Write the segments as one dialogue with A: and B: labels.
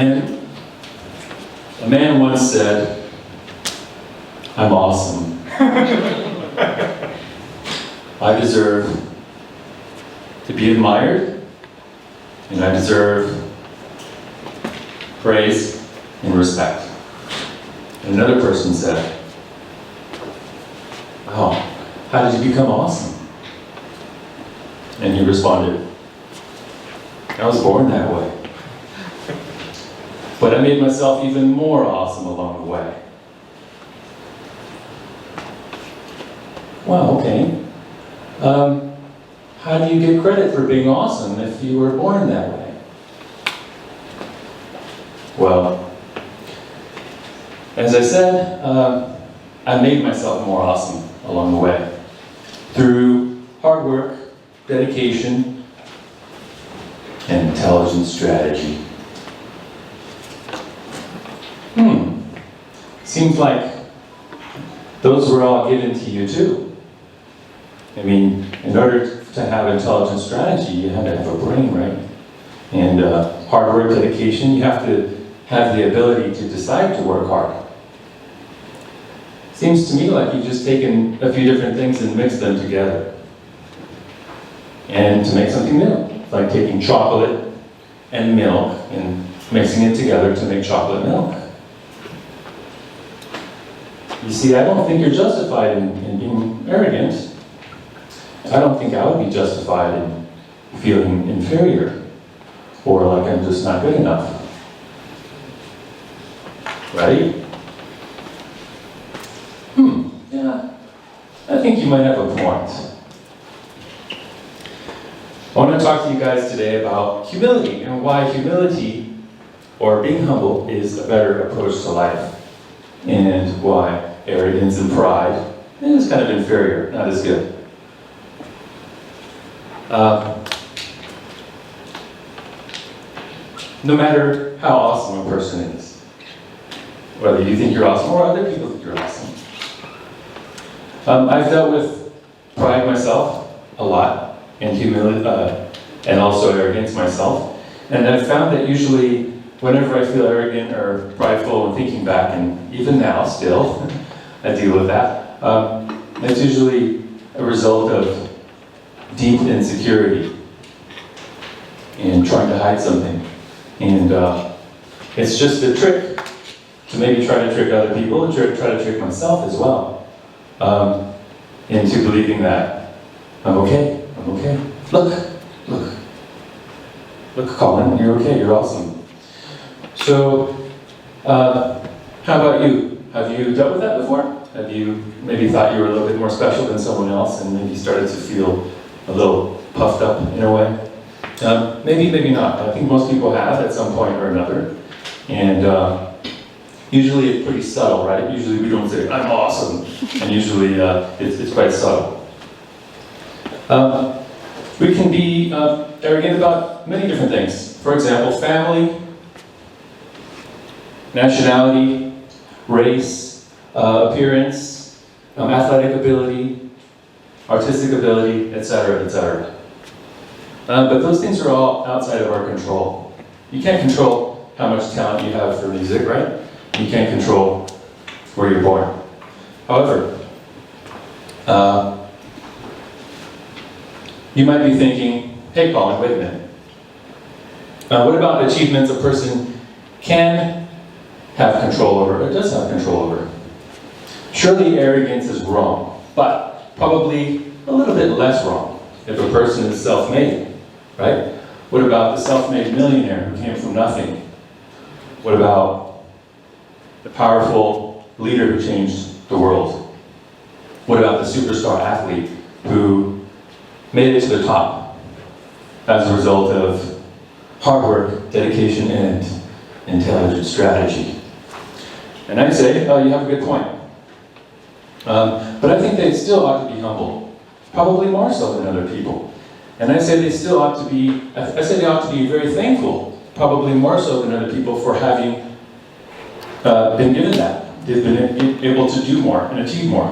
A: A man once said, "I'm awesome. I deserve to be admired, and I deserve praise and respect." And another person said, "Wow, how did you become awesome?" And he responded, "I was born that way. But I made myself even more awesome along the way." Wow, okay. How do you get credit for being awesome if you were born that way? Well, as I said, I made myself more awesome along the way through hard work, dedication, and intelligent strategy. Seems like those were all given to you too. I mean, in order to have intelligent strategy, you have to have a brain, right? And hard work, dedication, you have to have the ability to decide to work hard. Seems to me like you've just taken a few different things and mixed them together. And to make something new, like taking chocolate and milk and mixing it together to make chocolate milk. You see, I don't think you're justified in being arrogant. I don't think I would be justified in feeling inferior or like I'm just not good enough. Right? Yeah, I think you might have a point. I want to talk to you guys today about humility and why humility, or being humble, is a better approach to life, and why arrogance and pride is kind of inferior, not as good. No matter how awesome a person is, whether you think you're awesome or other people think you're awesome. I've dealt with pride myself a lot, and humility, and also arrogance myself. And I've found that usually, whenever I feel arrogant or prideful and thinking back, and even now still, I deal with that, it's usually a result of deep insecurity and trying to hide something. And it's just a trick to maybe try to trick other people and try to trick myself as well, into believing that I'm okay. Look, Colin, you're okay, you're awesome. So, how about you? Have you dealt with that before? Have you maybe thought you were a little bit more special than someone else and maybe started to feel a little puffed up in a way? Maybe not. I think most people have at some point or another. And usually it's pretty subtle, right? Usually we don't say, "I'm awesome." And usually it's quite subtle. We can be arrogant about many different things. For example, family, nationality, race, appearance, athletic ability, artistic ability, etc., etc. But those things are all outside of our control. You can't control how much talent you have for music, right? You can't control where you're born. However, you might be thinking, "Hey Colin, wait a minute. What about achievements a person can have control over, or does have control over?" Surely arrogance is wrong, but probably a little bit less wrong if a person is self-made, right? What about the self-made millionaire who came from nothing? What about the powerful leader who changed the world? What about the superstar athlete who made it to the top as a result of hard work, dedication, and intelligent strategy? And I'd say, oh, you have a good point. But I think they still ought to be humble, probably more so than other people. And I say they still ought to be, I say they ought to be very thankful, probably more so than other people, for having been given that. They've been able to do more and achieve more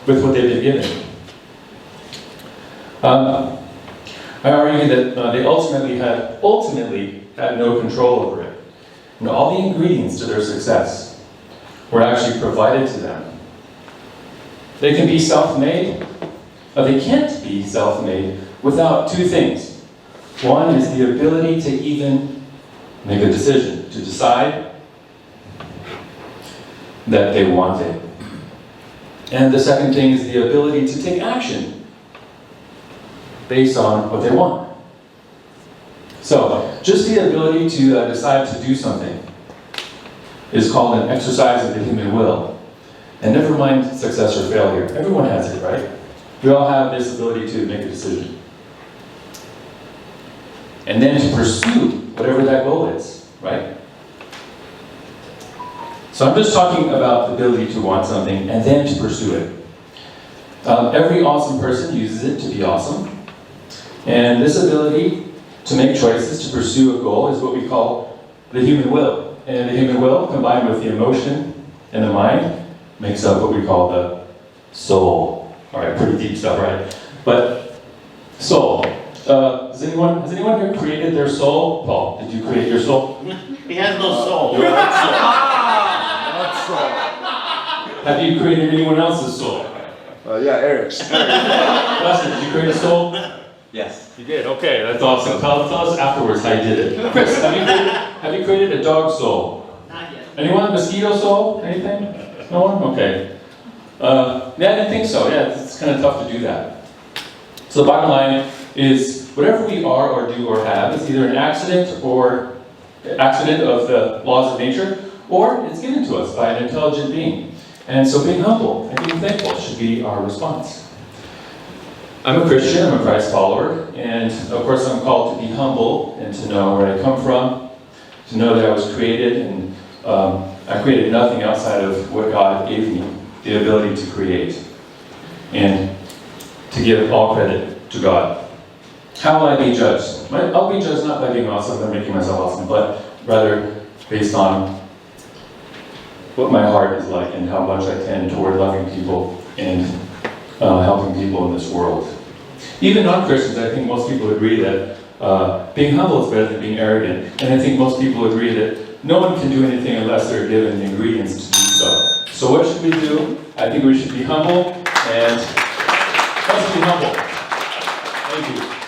A: with what they've been given. I argue that they ultimately had no control over it. And all the ingredients to their success were actually provided to them. They can be self-made, but they can't be self-made without two things. One is the ability to even make a decision, to decide that they want it. And the second thing is the ability to take action based on what they want. So, just the ability to decide to do something is called an exercise of the human will. And never mind success or failure. Everyone has it, right? We all have this ability to make a decision. And then to pursue whatever that goal is, right? So I'm just talking about the ability to want something and then to pursue it. Every awesome person uses it to be awesome. And this ability to make choices, to pursue a goal, is what we call the human will. And the human will, combined with the emotion and the mind, makes up what we call the soul. All right, pretty deep stuff, right? But soul. Has anyone here created their soul? Paul, did you create your soul?
B: He has no soul.
A: Your own soul. Have you created anyone else's soul?
C: Yeah, Eric's.
A: Justin, did you create a soul?
B: Yes.
A: You did. Okay, that's awesome. Tell us afterwards how you did it. Chris, have you created a dog soul?
B: Not yet.
A: Anyone? Mosquito soul? Anything? No one? Okay. Yeah, I didn't think so. Yeah, it's kind of tough to do that. So the bottom line is whatever we are or do or have is either an accident of the laws of nature, or it's given to us by an intelligent being. And so being humble and being thankful should be our response. I'm a Christian, I'm a Christ follower, and of course I'm called to be humble and to know where I come from, to know that I was created, and I created nothing outside of what God gave me, the ability to create, and to give all credit to God. How will I be judged? I'll be judged not by being awesome or making myself awesome, but rather based on what my heart is like and how much I tend toward loving people and helping people in this world. Even non-Christians, I think most people agree that being humble is better than being arrogant. And I think most people agree that no one can do anything unless they're given the ingredients to do so. So what should we do? I think we should be humble, and let's be humble. Thank you.